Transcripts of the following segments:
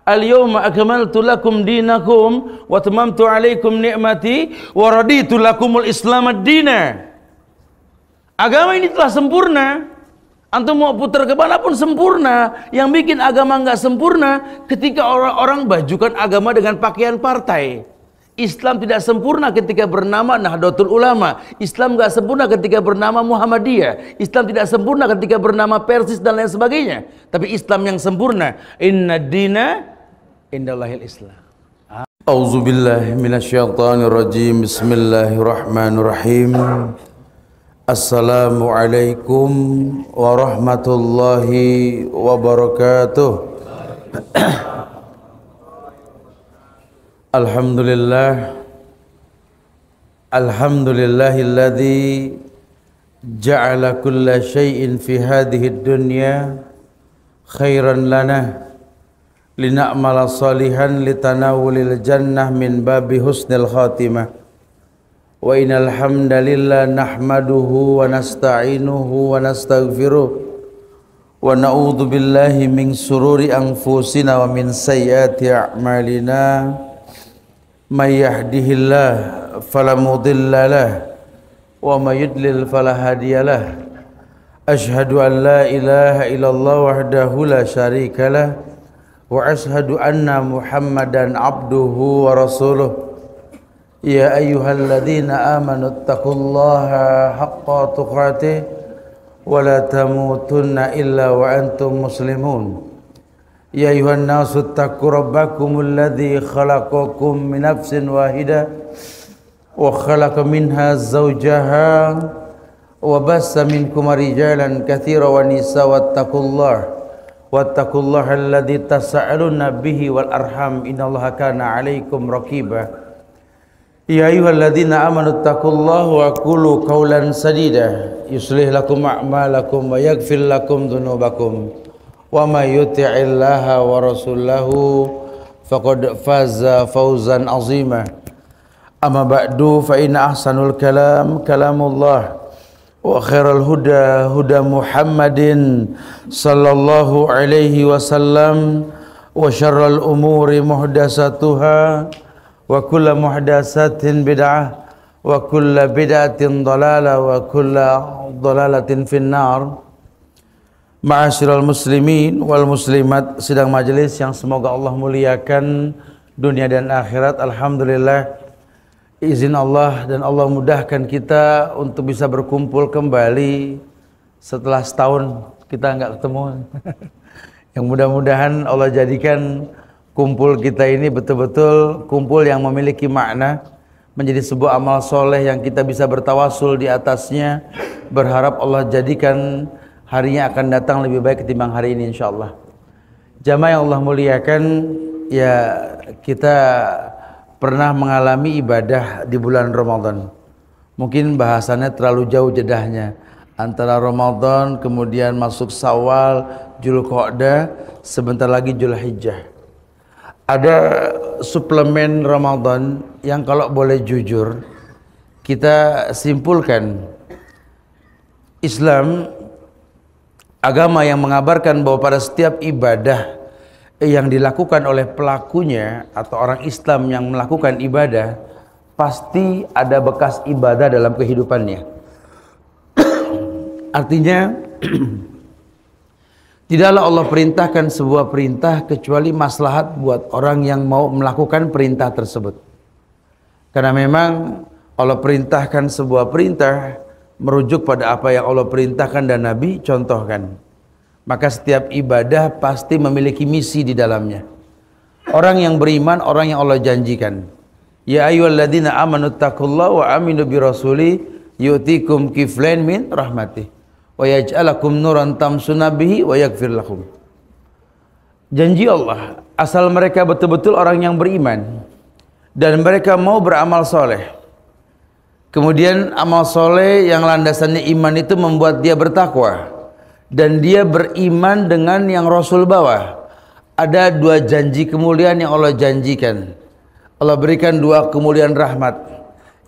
Al-yawma akmaltu lakum dinakum wa tamamtu alaikum ni'mati wa raditu lakumul Islam ad-dina. Agama ini telah sempurna. Antum mau putar ke mana pun sempurna. Yang bikin agama nggak sempurna ketika orang-orang bajukan agama dengan pakaian partai. Islam tidak sempurna ketika bernama Nahdlatul Ulama. Islam nggak sempurna ketika bernama Muhammadiyah. Islam tidak sempurna ketika bernama Persis dan lain sebagainya. Tapi Islam yang sempurna, inna dina indallahil Islam. Auzubillahi minasyaitonirrajim. Bismillahirrahmanirrahim. Assalamualaikum warahmatullahi wabarakatuh. Alhamdulillah. Alhamdulillahilladzi ja'ala kulla syai'in fi hadhihi dunya khairan lana lina'mala salihan litanawulil jannah min babi husnil khatimah. Wa innal hamdalillah nahmaduhu wa nasta'inuhu wa nastaghfiruh wa na'udzu billahi min sururi anfusina wa min sayyiati a'malina. May yahdihillah fala mudilla lahu wa may yudlil fala hadiyalah. Asyhadu an la ilaha illallah wahdahu la syarika lah wa asyhadu anna Muhammadan abduhu wa rasuluh. Ya ayyuhalladzina amanu taqullaha haqqa tuqatih wa la tamutunna illa wa antum muslimun. Ya ayyuhan nasu taqu rabbakumul ladzi khalaqakum min nafsin wahidah wa khalaqa minha zawjaha wa bassa minkum rijalan katsiran wa nisaa wattaqullaha alladzi tasaaluna bihi wal arham innallaha kana 'alaikum raqiba. Ya ayyuhalladzina amanu taqullaha wa qulu qawlan sadida yuslih lakum a'malakum wa yaghfir lakum dzunubakum wa may yuti'illaha wa rasulahu faqad faza fawzan 'azima. Amma ba'du fa inna ahsanul kalam kalamullah wa khairal huda huda Muhammadin sallallahu alaihi wasallam wa syarral umuri muhdatsatuha wa kullu muhdatsatin bid'ah wa kullu bid'atin dhalalah wa kullu dhalalatin finnar. Ma'asyiral muslimin wal muslimat, sidang majelis yang semoga Allah muliakan dunia dan akhirat. Alhamdulillah, izin Allah dan Allah mudahkan kita untuk bisa berkumpul kembali setelah setahun kita nggak ketemu. Yang mudah-mudahan Allah jadikan kumpul kita ini betul-betul kumpul yang memiliki makna, menjadi sebuah amal soleh yang kita bisa bertawasul di atasnya. Berharap Allah jadikan harinya akan datang lebih baik ketimbang hari ini insyaallah. Jamaah yang Allah muliakan, ya kita pernah mengalami ibadah di bulan Ramadan. Mungkin bahasannya terlalu jauh jedahnya antara Ramadan kemudian masuk Syawal, Dzulqa'dah, sebentar lagi Dzulhijjah. Ada suplemen Ramadan yang kalau boleh jujur kita simpulkan, Islam agama yang mengabarkan bahwa pada setiap ibadah yang dilakukan oleh pelakunya atau orang Islam yang melakukan ibadah pasti ada bekas ibadah dalam kehidupannya. Artinya tidaklah Allah perintahkan sebuah perintah kecuali maslahat buat orang yang mau melakukan perintah tersebut. Karena memang Allah perintahkan sebuah perintah merujuk pada apa yang Allah perintahkan dan Nabi contohkan. Maka setiap ibadah pasti memiliki misi di dalamnya. Orang yang beriman, orang yang Allah janjikan. Ya ayyuhalladzina amanu taqullaha wa aminu birasuli yu'tikum kiflain min rahmatih wa yaj'alakum nuran tamsuna bihi wa yaghfir lakum. Janji Allah, asal mereka betul-betul orang yang beriman dan mereka mau beramal soleh. Kemudian amal soleh yang landasannya iman itu membuat dia bertakwa dan dia beriman dengan yang Rasul bawa. Ada dua janji kemuliaan yang Allah janjikan. Allah berikan dua kemuliaan rahmat.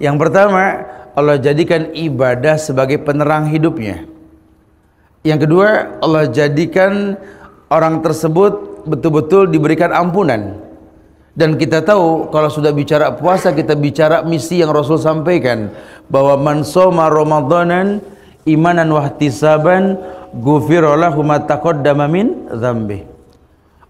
Yang pertama, Allah jadikan ibadah sebagai penerang hidupnya. Yang kedua, Allah jadikan orang tersebut betul-betul diberikan ampunan. Dan kita tahu kalau sudah bicara puasa, kita bicara misi yang Rasul sampaikan, bahwa man shoma ramadanan imanan wa ihtisaban ghufira lahu ma taqaddama min dzambi.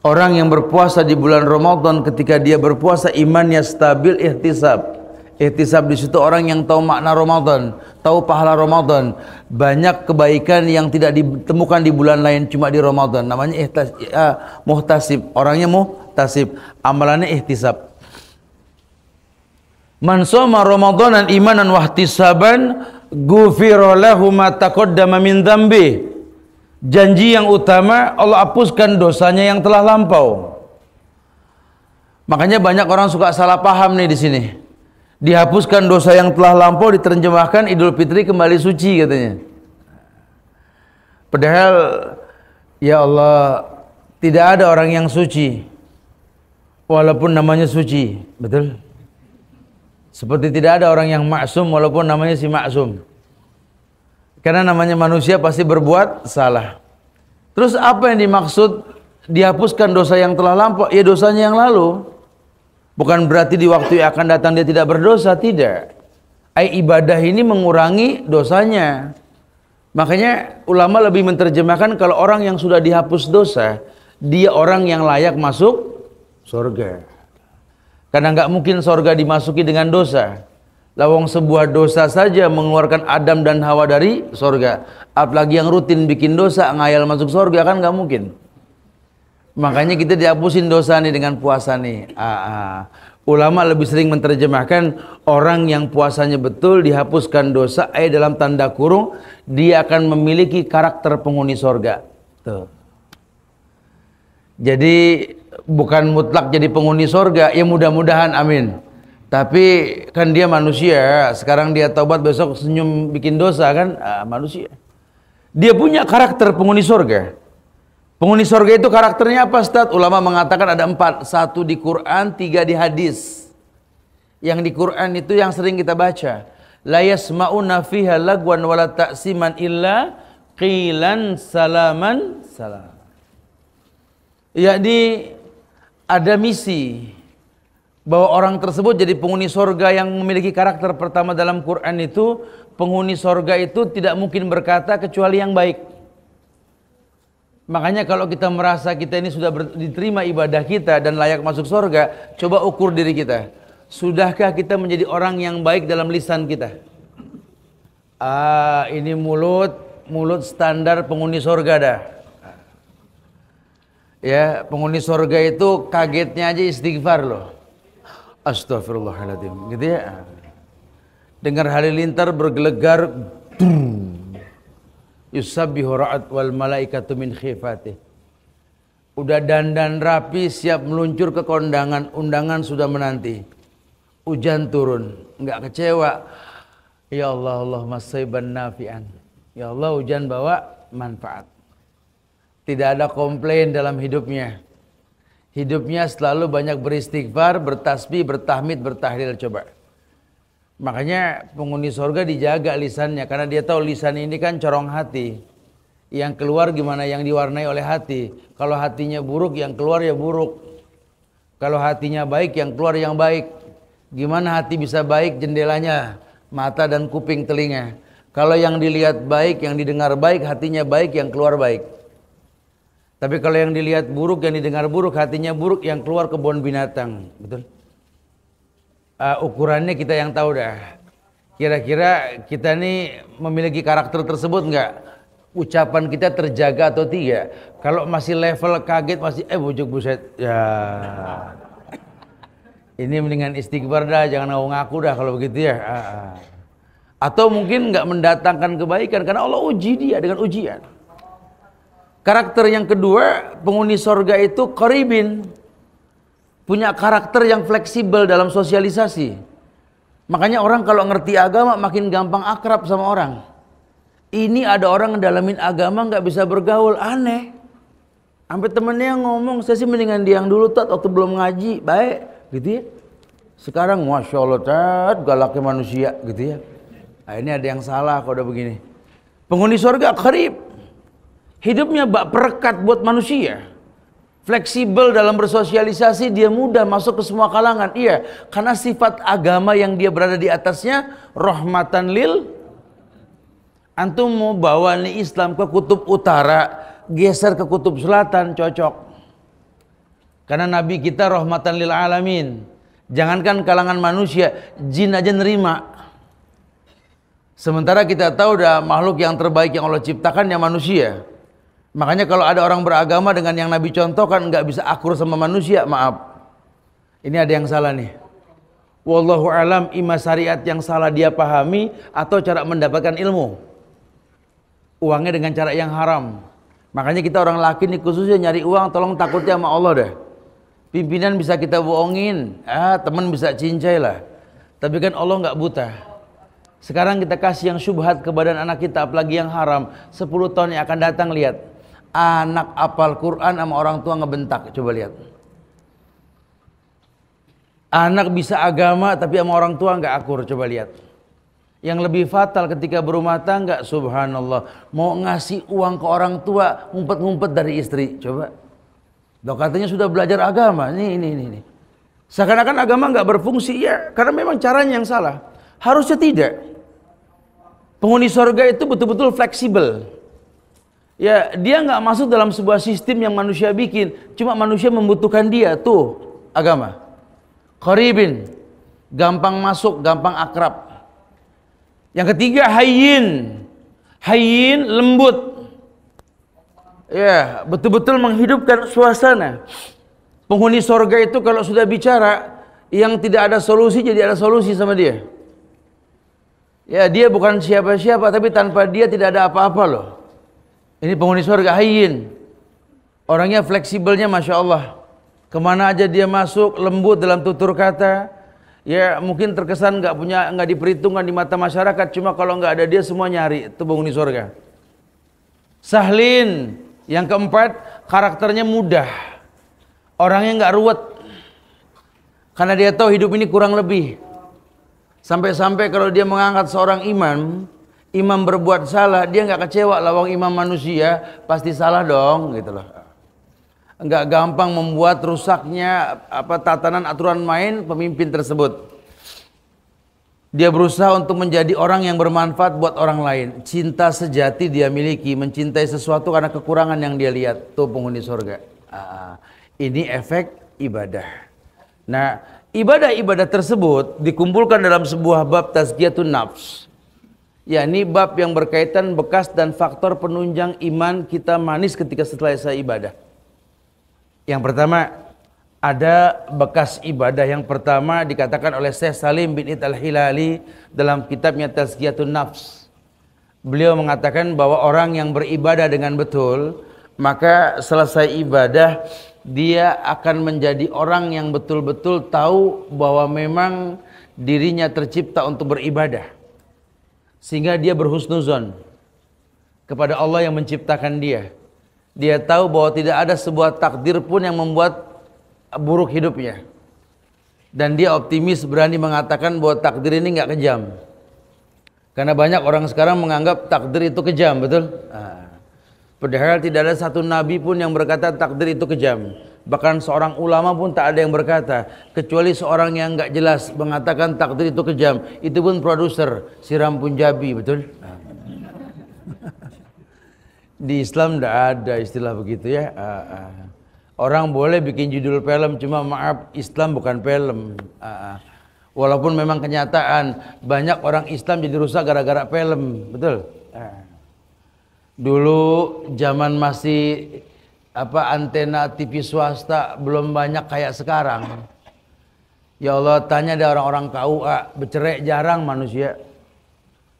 Orang yang berpuasa di bulan Ramadan, ketika dia berpuasa imannya stabil, ihtisab. Ihtisab di situ orang yang tahu makna Ramadan, tahu pahala Ramadan. Banyak kebaikan yang tidak ditemukan di bulan lain, cuma di Ramadan. Namanya muhtasib. Orangnya muhtasib, amalannya ihtisab. Man shoma ramadanan imanan wa ihtisaban ghufira lahu ma taqaddama min dzambi. Janji yang utama, Allah hapuskan dosanya yang telah lampau. Makanya banyak orang suka salah paham nih di sini. Dihapuskan dosa yang telah lampau, diterjemahkan Idul Fitri kembali suci katanya. Padahal ya Allah, tidak ada orang yang suci walaupun namanya suci, betul? Seperti tidak ada orang yang maksum walaupun namanya si maksum. Karena namanya manusia pasti berbuat salah. Terus apa yang dimaksud dihapuskan dosa yang telah lampau? Ya dosanya yang lalu. Bukan berarti di waktu yang akan datang dia tidak berdosa, tidak. Ibadah ini mengurangi dosanya. Makanya ulama lebih menerjemahkan kalau orang yang sudah dihapus dosa, dia orang yang layak masuk surga. Karena nggak mungkin surga dimasuki dengan dosa. Lawang sebuah dosa saja mengeluarkan Adam dan Hawa dari surga. Apalagi yang rutin bikin dosa, ngayal masuk surga, kan nggak mungkin. Makanya kita dihapusin dosa nih dengan puasa nih. Ulama lebih sering menerjemahkan orang yang puasanya betul dihapuskan dosa, dalam tanda kurung dia akan memiliki karakter penghuni surga. Tuh. Jadi bukan mutlak jadi penghuni surga, ya mudah-mudahan, amin. Tapi kan dia manusia, sekarang dia taubat, besok senyum bikin dosa kan, manusia. Dia punya karakter penghuni surga. Penghuni surga itu karakternya apa, Ustaz? Ulama mengatakan ada 4. 1 di Quran, 3 di hadis. Yang di Quran itu yang sering kita baca. La yasma'una fiha lagwan wala ta'siman illa qilan salaman salam. Jadi ada misi bahwa orang tersebut jadi penghuni surga yang memiliki karakter pertama dalam Quran itu, penghuni surga itu tidak mungkin berkata kecuali yang baik. Makanya kalau kita merasa kita ini sudah diterima ibadah kita dan layak masuk surga, coba ukur diri kita. Sudahkah kita menjadi orang yang baik dalam lisan kita? Ini mulut standar penghuni surga dah. Ya, penghuni surga itu kagetnya aja istighfar loh. Astagfirullahaladzim, gitu ya. Dengar halilintar bergelegar, yusabbihu ra'at wal malaikatu min khifatih. Udah dandan rapi, siap meluncur ke kondangan, undangan sudah menanti. Hujan turun, enggak kecewa. Ya Allah, Allahumma sayyiban nafi'an. Ya Allah, hujan bawa manfaat. Tidak ada komplain dalam hidupnya. Hidupnya selalu banyak beristighfar, bertasbih, bertahmid, bertahlil. Coba. Makanya penghuni surga dijaga lisannya, karena dia tahu lisan ini kan corong hati. Yang keluar gimana yang diwarnai oleh hati. Kalau hatinya buruk, yang keluar ya buruk. Kalau hatinya baik, yang keluar yang baik. Gimana hati bisa baik? Jendelanya mata dan kuping, telinga. Kalau yang dilihat baik, yang didengar baik, hatinya baik, yang keluar baik. Tapi kalau yang dilihat buruk, yang didengar buruk, hatinya buruk, yang keluar kebun binatang. Betul? Ukurannya kita yang tahu dah. Kira-kira kita nih memiliki karakter tersebut enggak? Ucapan kita terjaga atau tidak? Kalau masih level kaget, masih bujuk buset. Ya. Ini mendingan istighfar dah, jangan ngaku dah kalau begitu ya. Atau mungkin enggak mendatangkan kebaikan karena Allah uji dia dengan ujian. Karakter yang kedua, penghuni surga itu qaribin. Punya karakter yang fleksibel dalam sosialisasi. Makanya orang kalau ngerti agama makin gampang akrab sama orang. Ini ada orang ngedalamin agama nggak bisa bergaul, aneh. Sampai temennya ngomong, saya sih mendingan dia yang dulu tat waktu belum ngaji, baik, gitu ya. Sekarang masya Allah tat, galaknya manusia, gitu ya. Nah, ini ada yang salah kalau udah begini. Penghuni surga qarib. Hidupnya bak perekat buat manusia. Fleksibel dalam bersosialisasi, dia mudah masuk ke semua kalangan. Iya, karena sifat agama yang dia berada di atasnya rahmatan lil. Antum mau bawa nih Islam ke kutub utara, geser ke kutub selatan, cocok. Karena Nabi kita rahmatan lil alamin. Jangankan kalangan manusia, jin aja nerima. Sementara kita tahu dah makhluk yang terbaik yang Allah ciptakan yang manusia. Makanya kalau ada orang beragama dengan yang Nabi contohkan nggak bisa akur sama manusia, maaf. Ini ada yang salah nih. Wallahu alam, ima syariat yang salah dia pahami atau cara mendapatkan ilmu. Uangnya dengan cara yang haram. Makanya kita orang laki nih khususnya nyari uang, tolong takutnya sama Allah dah. Pimpinan bisa kita bohongin, teman bisa cincai lah. Tapi kan Allah nggak buta. Sekarang kita kasih yang syubhat ke badan anak kita, apalagi yang haram. 10 tahun yang akan datang, lihat. Anak apal Quran sama orang tua ngebentak, coba lihat. Anak bisa agama tapi sama orang tua nggak akur, coba lihat. Yang lebih fatal ketika berumah tangga, subhanallah, mau ngasih uang ke orang tua, ngumpet-ngumpet dari istri, coba. Dok katanya sudah belajar agama, nih. Seakan-akan agama nggak berfungsi, ya, karena memang caranya yang salah. Harusnya tidak. Penghuni surga itu betul-betul fleksibel. Ya, dia nggak masuk dalam sebuah sistem yang manusia bikin. Cuma manusia membutuhkan dia, tuh agama. Qaribin, gampang masuk, gampang akrab. Yang ketiga hayyin. Hayyin, lembut. Ya, betul-betul menghidupkan suasana. Penghuni surga itu kalau sudah bicara, yang tidak ada solusi jadi ada solusi sama dia. Ya, dia bukan siapa-siapa, tapi tanpa dia tidak ada apa-apa loh. Ini penghuni surga hayyin. Orangnya fleksibelnya Masya Allah. Kemana aja dia masuk, lembut dalam tutur kata. Ya, mungkin terkesan nggak diperhitungkan di mata masyarakat. Cuma kalau nggak ada dia semua nyari. Itu penghuni surga. Sahlin. Yang keempat, karakternya mudah. Orangnya nggak ruwet. Karena dia tahu hidup ini kurang lebih. Sampai-sampai kalau dia mengangkat seorang imam berbuat salah, dia nggak kecewa, lawang imam manusia, pasti salah dong, gitu loh. Nggak gampang membuat rusaknya tatanan aturan main pemimpin tersebut. Dia berusaha untuk menjadi orang yang bermanfaat buat orang lain. Cinta sejati dia miliki, mencintai sesuatu karena kekurangan yang dia lihat. Tuh penghuni surga. Ini efek ibadah. Nah, ibadah-ibadah tersebut dikumpulkan dalam sebuah bab tazkiyatun nafs. Yakni bab yang berkaitan bekas dan faktor penunjang iman kita manis ketika selesai ibadah. Yang pertama, ada bekas ibadah. Yang pertama dikatakan oleh Syekh Salim bin Id Al-Hilali dalam kitabnya Tazkiyatun Nafs. Beliau mengatakan bahwa orang yang beribadah dengan betul, maka selesai ibadah dia akan menjadi orang yang betul-betul tahu bahwa memang dirinya tercipta untuk beribadah. Sehingga dia berhusnuzon kepada Allah yang menciptakan dia. Dia tahu bahwa tidak ada sebuah takdir pun yang membuat buruk hidupnya. Dan dia optimis, berani mengatakan bahwa takdir ini nggak kejam. Karena banyak orang sekarang menganggap takdir itu kejam, betul? Padahal tidak ada satu nabi pun yang berkata takdir itu kejam. Bahkan seorang ulama pun tak ada yang berkata, kecuali seorang yang nggak jelas mengatakan takdir itu kejam. Itu pun produser Siram Punjabi, betul? Di Islam tidak ada istilah begitu ya. Orang boleh bikin judul film, cuma maaf Islam bukan film. Walaupun memang kenyataan banyak orang Islam jadi rusak gara-gara film, betul? Dulu zaman masih antena TV swasta belum banyak kayak sekarang. Ya Allah, tanya ada orang-orang KUA, bercerai jarang manusia.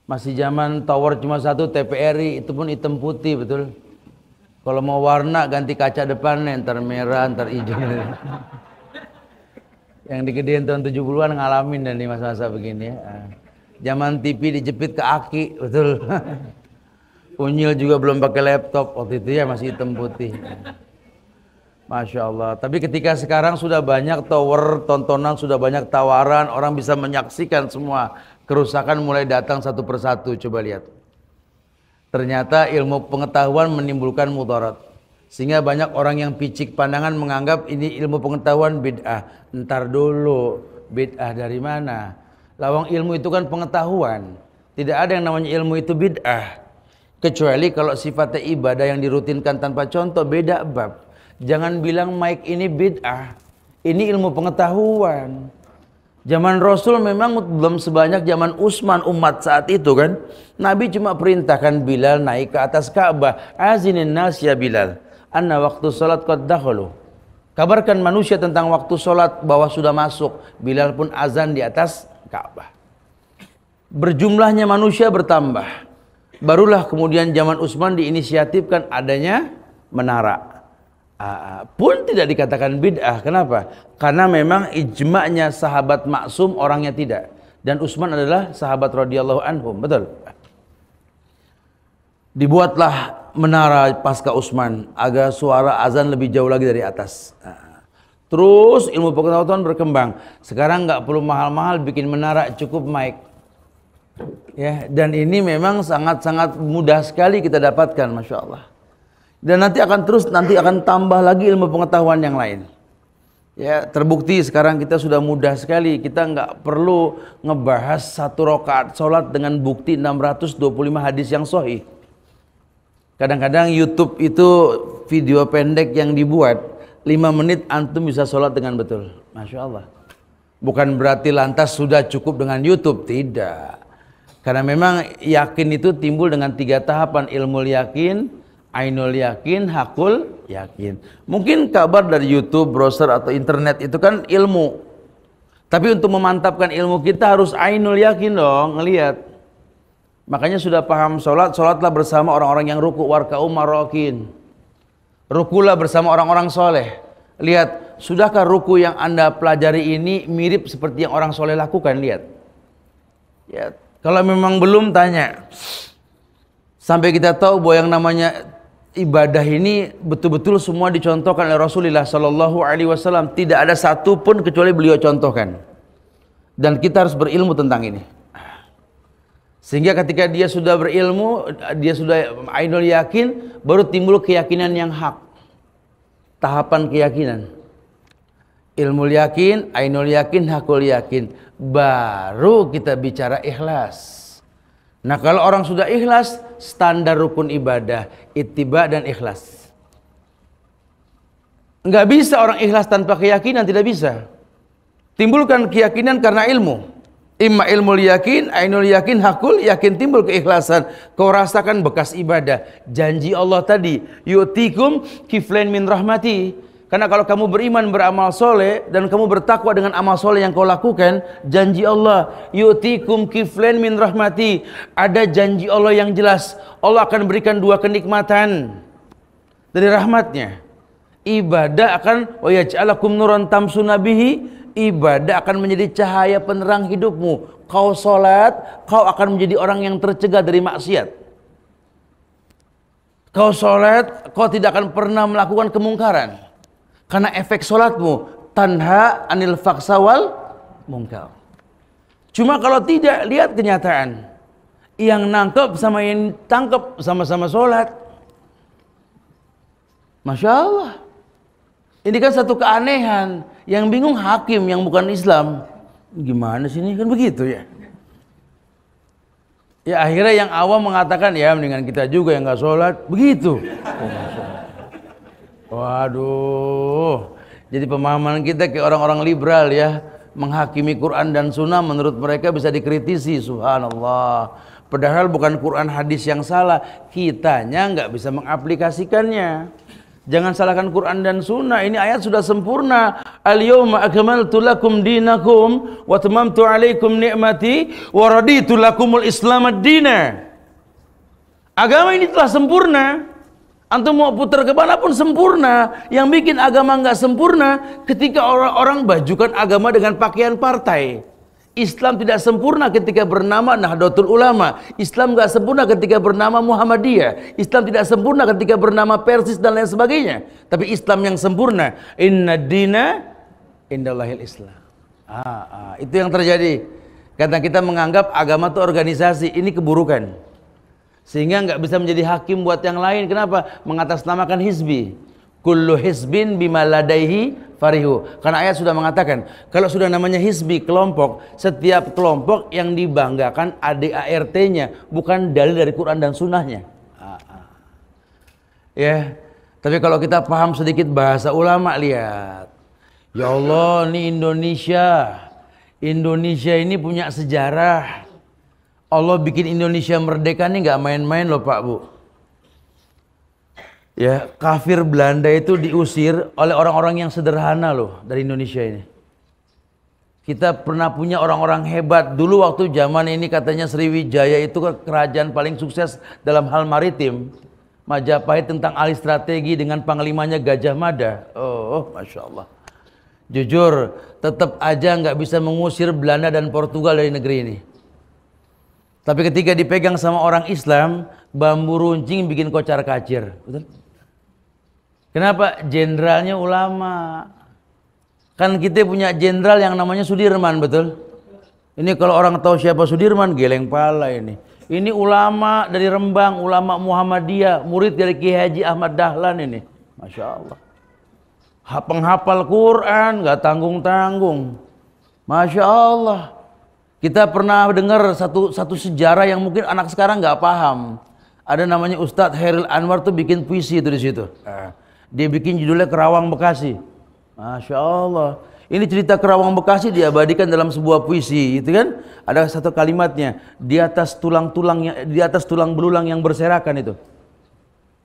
Masih zaman tower cuma satu, TVRI, itu pun hitam putih, betul? Kalau mau warna ganti kaca depannya, ntar merah, ntar hijau. Yang digedein tahun 70-an ngalamin dan di masa-masa begini ya. Zaman TV dijepit ke aki, betul? Unyil juga belum pakai laptop waktu itu ya, masih hitam putih. Masya Allah. Tapi ketika sekarang sudah banyak tower tontonan, sudah banyak tawaran, orang bisa menyaksikan semua kerusakan mulai datang satu persatu. Coba lihat. Ternyata ilmu pengetahuan menimbulkan mudarat. Sehingga banyak orang yang picik pandangan menganggap ini ilmu pengetahuan bid'ah. Entar dulu, bid'ah dari mana? Lawang ilmu itu kan pengetahuan. Tidak ada yang namanya ilmu itu bid'ah. Kecuali kalau sifatnya ibadah yang dirutinkan tanpa contoh, beda bab. Jangan bilang mic ini bid'ah. Ini ilmu pengetahuan. Zaman Rasul memang belum sebanyak zaman Utsman umat saat itu kan. Nabi cuma perintahkan Bilal naik ke atas Ka'bah. Azinin nas ya Bilal. Anna waktu salat qad dakhalu. Kabarkan manusia tentang waktu salat bahwa sudah masuk. Bilal pun azan di atas Ka'bah. Berjumlahnya manusia bertambah. Barulah kemudian zaman Utsman diinisiatifkan adanya menara. Pun tidak dikatakan bid'ah. Kenapa? Karena memang ijma'nya sahabat maksum, orangnya tidak. Dan Utsman adalah sahabat radhiyallahu anhum. Betul. Dibuatlah menara pasca Utsman agar suara azan lebih jauh lagi dari atas. Terus ilmu pengetahuan berkembang. Sekarang nggak perlu mahal-mahal bikin menara, cukup mic. Ya, dan ini memang sangat-sangat mudah sekali kita dapatkan, masya Allah. Dan nanti akan tambah lagi ilmu pengetahuan yang lain. Ya, terbukti sekarang kita sudah mudah sekali. Kita nggak perlu ngebahas satu rakaat sholat dengan bukti 625 hadis yang sahih. Kadang-kadang YouTube itu video pendek yang dibuat 5 menit antum bisa sholat dengan betul. Masya Allah. Bukan berarti lantas sudah cukup dengan YouTube. Tidak. Karena memang yakin itu timbul dengan 3 tahapan. Ilmu yakin, ainul yakin, hakul yakin. Mungkin kabar dari YouTube, browser atau internet itu kan ilmu. Tapi untuk memantapkan ilmu kita harus ainul yakin dong, ngelihat. Makanya sudah paham sholat, sholatlah bersama orang-orang yang ruku, warka'u marokin. Rukulah bersama orang-orang soleh. Lihat, sudahkah ruku yang anda pelajari ini mirip seperti yang orang soleh lakukan? Lihat. Ya, kalau memang belum, tanya. Sampai kita tahu bahwa yang namanya ibadah ini betul-betul semua dicontohkan oleh Rasulullah Sallallahu Alaihi Wasallam. Tidak ada satu pun kecuali beliau contohkan. Dan kita harus berilmu tentang ini. Sehingga ketika dia sudah berilmu, dia sudah ainul yakin, baru timbul keyakinan yang hak. Tahapan keyakinan. Ilmu yakin, ainul yakin, hakul yakin. Baru kita bicara ikhlas. Nah kalau orang sudah ikhlas, standar rukun ibadah, ittiba dan ikhlas. Enggak bisa orang ikhlas tanpa keyakinan, tidak bisa. Timbulkan keyakinan karena ilmu. Imma ilmu yakin, ainul yakin, hakul yakin, timbul keikhlasan. Kau rasakan bekas ibadah. Janji Allah tadi, yu'tikum kiflain min rahmati. Karena kalau kamu beriman, beramal soleh, dan kamu bertakwa dengan amal soleh yang kau lakukan, janji Allah, yu'tikum kiflain min rahmati. Ada janji Allah yang jelas. Allah akan berikan 2 kenikmatan dari rahmatnya. Ibadah akan wa yaj'alakum nuran tamsuna bihi. Ibadah akan menjadi cahaya penerang hidupmu. Kau sholat, kau akan menjadi orang yang tercegah dari maksiat. Kau sholat, kau tidak akan pernah melakukan kemungkaran. Karena efek sholatmu, tanha anil faksawal mungkar. Cuma kalau tidak, lihat kenyataan. Yang nangkep sama yang tangkep sama-sama sholat. Masya Allah. Ini kan satu keanehan. Yang bingung hakim yang bukan Islam. Gimana sih ini? Kan begitu ya. Ya akhirnya yang awam mengatakan, ya mendingan kita juga yang gak sholat. Begitu. Waduh. Jadi pemahaman kita kayak orang-orang liberal ya. Menghakimi Quran dan Sunnah menurut mereka bisa dikritisi. Subhanallah. Padahal bukan Quran hadis yang salah. Kitanya nggak bisa mengaplikasikannya. Jangan salahkan Quran dan Sunnah. Ini ayat sudah sempurna. Al-yawma akmaltu lakum dinakum wa tamamtu alaikum ni'mati wa raditu lakumul Islam ad-dina. Agama ini telah sempurna. Antum mau putar ke mana pun sempurna. Yang bikin agama nggak sempurna ketika orang-orang bajukan agama dengan pakaian partai. Islam tidak sempurna ketika bernama Nahdlatul Ulama. Islam nggak sempurna ketika bernama Muhammadiyah. Islam tidak sempurna ketika bernama Persis dan lain sebagainya. Tapi Islam yang sempurna, inna dina indallahil Islam. Itu yang terjadi. Karena kita menganggap agama itu organisasi. Ini keburukan. Sehingga nggak bisa menjadi hakim buat yang lain. Kenapa? Mengatasnamakan hizbi. Kullu hizbin bima ladaihi farihu. Karena ayat sudah mengatakan, kalau sudah namanya hizbi, kelompok, setiap kelompok yang dibanggakan ADART-nya, bukan dalil dari Quran dan sunnahnya. Ya, tapi kalau kita paham sedikit bahasa ulama, lihat. Ya Allah, ini Indonesia. Indonesia ini punya sejarah. Allah bikin Indonesia merdeka nih nggak main-main loh Pak Bu. Ya, kafir Belanda itu diusir oleh orang-orang yang sederhana loh dari Indonesia ini. Kita pernah punya orang-orang hebat. Dulu waktu zaman ini katanya Sriwijaya itu kerajaan paling sukses dalam hal maritim. Majapahit tentang alih strategi dengan panglimanya Gajah Mada. Oh, Masya Allah. Jujur, tetap aja nggak bisa mengusir Belanda dan Portugal dari negeri ini. Tapi ketika dipegang sama orang Islam, bambu runcing bikin kocar kacir. Betul? Kenapa? Jenderalnya ulama. Kan kita punya jenderal yang namanya Sudirman, betul? Ini kalau orang tahu siapa Sudirman, geleng pala ini. Ini ulama dari Rembang, ulama Muhammadiyah, murid dari Kiai Haji Ahmad Dahlan ini. Masya Allah. Penghafal Quran, nggak tanggung-tanggung. Masya Allah. Kita pernah dengar satu sejarah yang mungkin anak sekarang nggak paham. Ada namanya Ustadz Heril Anwar tuh bikin puisi itu di situ. Dia bikin judulnya Kerawang Bekasi. Masya Allah. Ini cerita Kerawang Bekasi diabadikan dalam sebuah puisi, itu kan? Ada satu kalimatnya, di atas tulang belulang yang berserakan itu.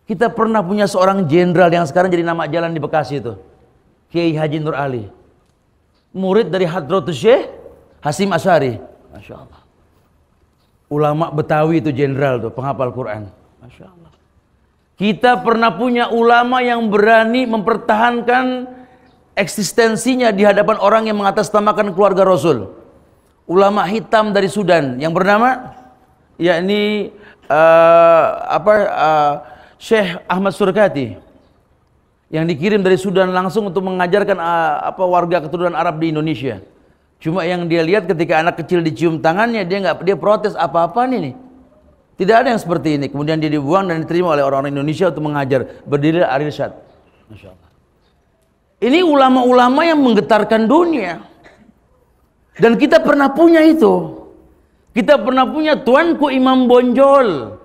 Kita pernah punya seorang jenderal yang sekarang jadi nama jalan di Bekasi itu. Kiai Haji Nur Ali. Murid dari Hadratus Syekh Hasim Asy'ari. Masya Allah. Ulama Betawi itu jenderal tuh, penghafal Quran. Masya Allah. Kita pernah punya ulama yang berani mempertahankan eksistensinya di hadapan orang yang mengatasnamakan keluarga Rasul. Ulama hitam dari Sudan yang bernama yakni Syekh Ahmad Surkati yang dikirim dari Sudan langsung untuk mengajarkan warga keturunan Arab di Indonesia. Cuma yang dia lihat ketika anak kecil dicium tangannya, dia protes, apa-apa nih. Tidak ada yang seperti ini. Kemudian dia dibuang dan diterima oleh orang-orang Indonesia untuk mengajar. Berdiri Ari Rsyad. Masya Allah. Ini ulama-ulama yang menggetarkan dunia. Dan kita pernah punya itu. Kita pernah punya Tuanku Imam Bonjol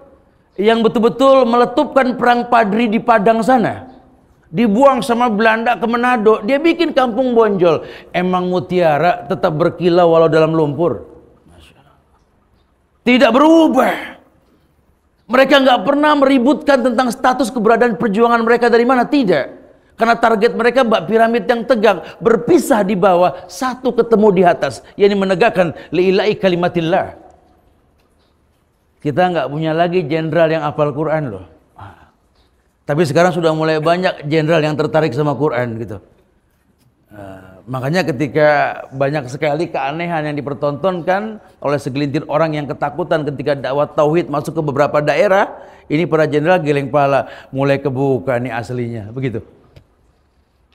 yang betul-betul meletupkan perang Padri di Padang sana. Dibuang sama Belanda ke Manado. Dia bikin kampung Bonjol. Emang mutiara tetap berkilau walau dalam lumpur. Masya Allah. Tidak berubah. Mereka nggak pernah meributkan tentang status keberadaan perjuangan mereka dari mana, tidak. Karena target mereka bak piramid yang tegak, berpisah di bawah, satu ketemu di atas, yakni menegakkan lillahi kalimatillah. Kita nggak punya lagi jenderal yang hafal Quran loh. Tapi sekarang sudah mulai banyak jenderal yang tertarik sama Quran gitu. Makanya ketika banyak sekali keanehan yang dipertontonkan oleh segelintir orang yang ketakutan ketika dakwah tauhid masuk ke beberapa daerah, ini para jenderal geleng pala, mulai kebuka nih aslinya, begitu.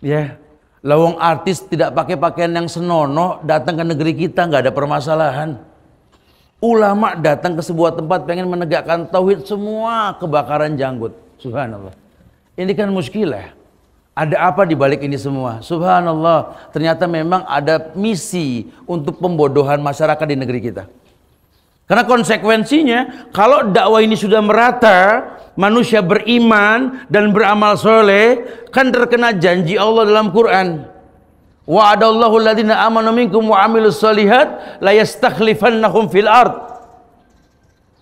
Ya, lawang artis tidak pakai pakaian yang senonoh datang ke negeri kita nggak ada permasalahan. Ulama datang ke sebuah tempat pengen menegakkan tauhid, semua kebakaran janggut. Subhanallah. Ini kan muskilah. Ada apa di balik ini semua? Subhanallah, ternyata memang ada misi untuk pembodohan masyarakat di negeri kita. Karena konsekuensinya, kalau dakwah ini sudah merata, manusia beriman dan beramal soleh, kan terkena janji Allah dalam Quran. Wa'adallahu alladhina amanu minkum wa amilus solihat la yastakhlifannahum fil ard.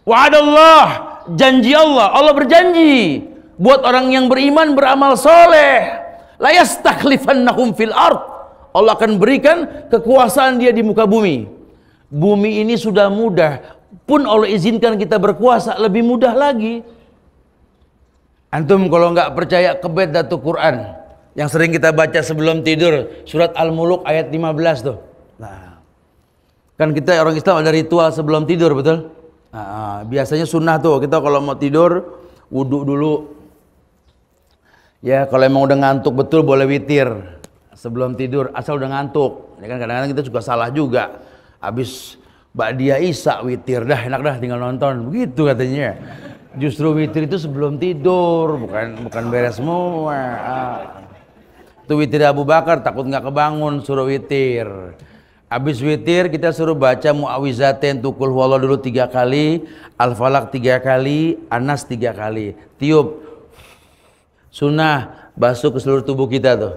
Wa'adallah, janji Allah. Allah berjanji buat orang yang beriman beramal soleh. La yastakhlifannahum fil ard. Allah akan berikan kekuasaan dia di muka bumi. Bumi ini sudah mudah, pun Allah izinkan kita berkuasa lebih mudah lagi. Antum kalau nggak percaya kebet datu Quran yang sering kita baca sebelum tidur, surat Al-Muluk ayat 15 tuh. Nah, kan kita orang Islam ada ritual sebelum tidur, betul? Nah, biasanya sunnah tuh kita kalau mau tidur wudhu dulu. Ya, kalau emang udah ngantuk betul boleh witir sebelum tidur, asal udah ngantuk. Ya kan kadang-kadang kita juga salah juga. Habis Ba'diyah Isya witir dah, enak dah tinggal nonton. Begitu katanya. Justru witir itu sebelum tidur, bukan beres semua. Itu witir Abu Bakar, takut nggak kebangun, suruh witir. Habis witir kita suruh baca mu'awizatain, tukul huwallah dulu 3 kali, al-falak 3 kali, anas 3 kali. Tiup. Sunnah, basuh ke seluruh tubuh kita tuh.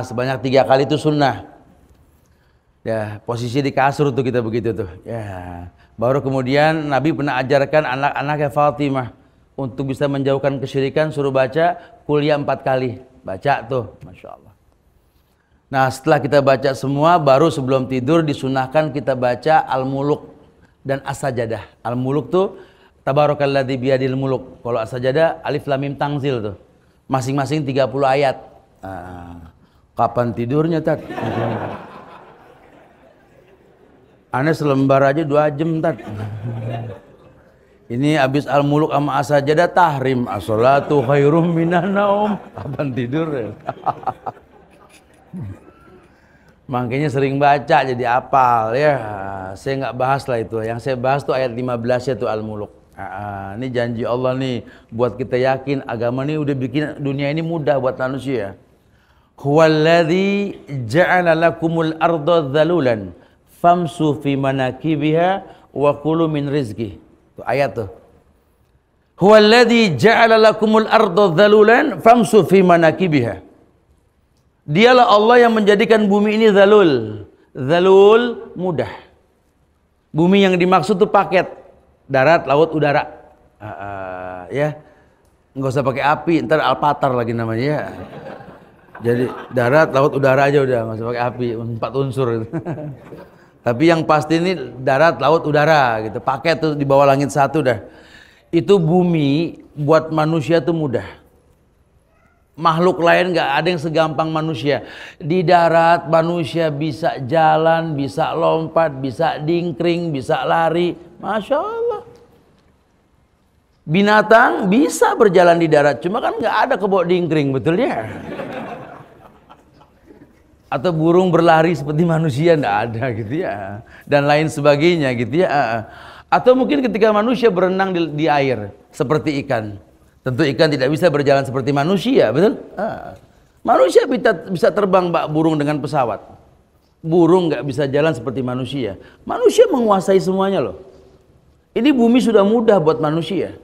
Sebanyak 3 kali itu sunnah. Ya, posisi di kasur tuh kita begitu tuh. Ya. Baru kemudian Nabi pernah ajarkan anak-anaknya Fatimah untuk bisa menjauhkan kesyirikan, suruh baca kuliah 4 kali. Baca tuh, Masya Allah. Nah, setelah kita baca semua, baru sebelum tidur disunahkan kita baca Al-Muluk dan As-Sajadah. Al-Muluk tuh Tabarakalladzi biyadil muluk. Kalau As-Sajadah alif lam mim tanzil tuh. Masing-masing 30 ayat. Kapan tidurnya, Tat? Aneh selembar aja 2 jam, Tat. Ini habis Al-Muluk sama As-Sajadah tahrim. As-salatu khairum minan naum. Kapan tidur ya? Makanya sering baca jadi apal ya. Saya nggak bahas lah itu. Yang saya bahas tuh ayat 15 ya tuh Al-Muluk. Ini janji Allah nih buat kita yakin agama ini udah bikin dunia ini mudah buat manusia. Huwallazi ja'ala lakumul arda dhalulan famsu fi manakibiha wa kulu min rizqi. Tuh ayat tuh. Huwallazi ja'ala lakumul arda dhalulan famsu fi manakibiha. Dialah Allah yang menjadikan bumi ini dzalul. Dzalul mudah. Bumi yang dimaksud tuh paket. Darat, laut, udara. Ya. Nggak usah pakai api, ntar alpatar lagi namanya ya. Jadi darat, laut, udara aja udah, nggak usah pakai api, 4 unsur. Tapi yang pasti ini darat, laut, udara gitu. Paket tuh di bawah langit satu dah. Itu bumi buat manusia tuh mudah. Makhluk lain nggak ada yang segampang manusia. Di darat manusia bisa jalan, bisa lompat, bisa dingkring, bisa lari. Masya Allah. Binatang bisa berjalan di darat, cuma kan nggak ada kebok dingkring, betul ya? Atau burung berlari seperti manusia, nggak ada gitu ya. Dan lain sebagainya gitu ya. Atau mungkin ketika manusia berenang di air seperti ikan. Tentu ikan tidak bisa berjalan seperti manusia, betul? Manusia bisa terbang bak burung dengan pesawat. Burung nggak bisa jalan seperti manusia. Manusia menguasai semuanya loh. Ini bumi sudah mudah buat manusia.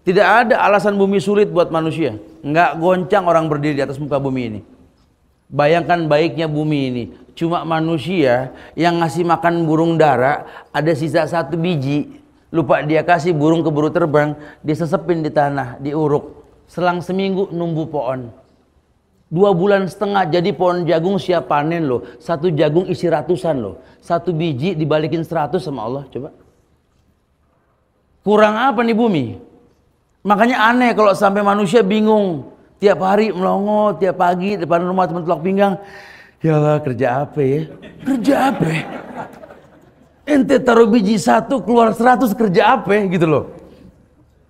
Tidak ada alasan bumi sulit buat manusia. Nggak goncang orang berdiri di atas muka bumi ini. Bayangkan baiknya bumi ini. Cuma manusia yang ngasih makan burung dara, ada sisa 1 biji. Lupa dia kasih, burung keburu terbang, disesepin di tanah, diuruk. Selang seminggu numbuh pohon. 2 bulan setengah jadi pohon jagung siap panen loh. 1 jagung isi ratusan loh. 1 biji dibalikin 100 sama Allah. Coba. Kurang apa nih bumi? Makanya aneh kalau sampai manusia bingung. Tiap hari melongo, tiap pagi depan rumah teman telok pinggang. Ya Allah, kerja apa ya? Kerja apa ya? Ente taruh biji 1 keluar 100, kerja apa gitu loh.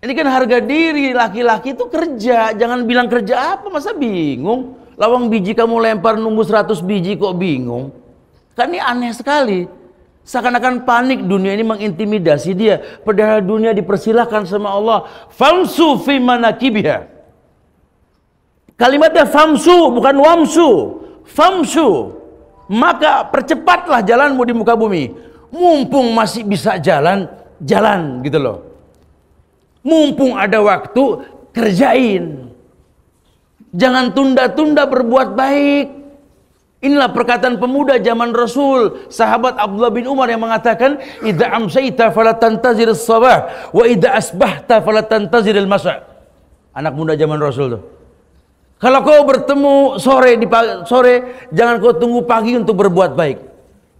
Ini kan harga diri laki-laki itu kerja. Jangan bilang kerja apa, masa bingung. Lawang biji kamu lempar nunggu 100 biji kok bingung. Kan ini aneh sekali. Seakan-akan panik dunia ini mengintimidasi dia. Padahal dunia dipersilahkan sama Allah. Famsu fi manakibiha. Kalimatnya famsu bukan wamsu. Famsu. Maka percepatlah jalanmu di muka bumi. Mumpung masih bisa jalan, jalan gitu loh. Mumpung ada waktu, kerjain. Jangan tunda-tunda berbuat baik. Inilah perkataan pemuda zaman Rasul, sahabat Abdullah bin Umar yang mengatakan, "Idza amsayta fala tantazir as-sabah wa idza asbahta fala tantazir al-masa." Anak muda zaman Rasul tuh. Kalau kau bertemu sore, jangan kau tunggu pagi untuk berbuat baik.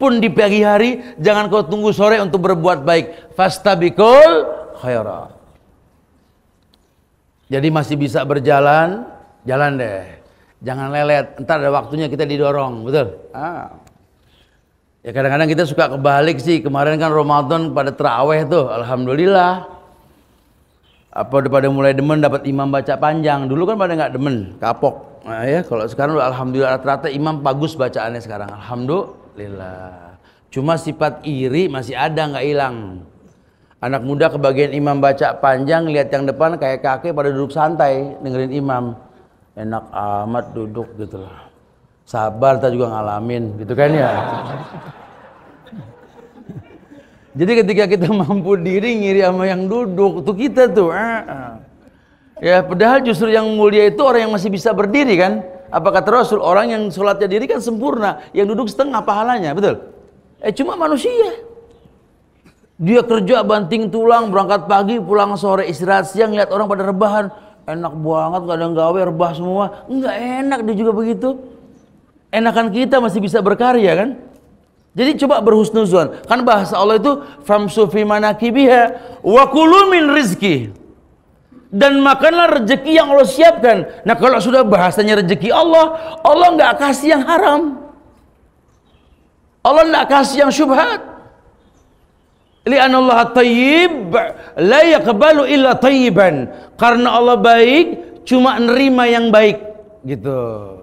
Pun di pagi hari, jangan kau tunggu sore untuk berbuat baik. Fastabiqul khairat. Jadi masih bisa berjalan, jalan deh. Jangan lelet, entar ada waktunya kita didorong, betul? Ya kadang-kadang kita suka kebalik sih. Kemarin kan Ramadan pada terawih tuh, alhamdulillah. Apa udah pada mulai demen dapat imam baca panjang. Dulu kan pada nggak demen, kapok. Nah ya, kalau sekarang udah alhamdulillah rata-rata imam bagus bacaannya sekarang. Alhamdulillah. Cuma sifat iri masih ada, nggak hilang. Anak muda kebagian imam baca panjang, lihat yang depan kayak kakek pada duduk santai dengerin imam. Enak amat duduk gitu loh. Sabar, kita juga ngalamin gitu kan ya. Jadi ketika kita mampu diri ngiri sama yang duduk tuh kita tuh ya, padahal justru yang mulia itu orang yang masih bisa berdiri kan. Apa kata Rasul, orang yang sholatnya diri kan sempurna, yang duduk setengah pahalanya, betul? Cuma manusia. Dia kerja banting tulang, berangkat pagi, pulang sore, istirahat siang, lihat orang pada rebahan. Enak banget, gak ada yang gawe, rebah semua. Enggak enak dia juga begitu. Enakan kita masih bisa berkarya kan? Jadi coba berhusnuzon. Kan bahasa Allah itu famsu fi manakibiha wa kulu min rizki. Dan makanlah rezeki yang Allah siapkan. Nah kalau sudah bahasanya rezeki Allah, Allah nggak kasih yang haram. Allah nggak kasih yang syubhat. Li'anallaha tayyib la yaqbalu illa tayyiban. Karena Allah baik, cuma nerima yang baik gitu.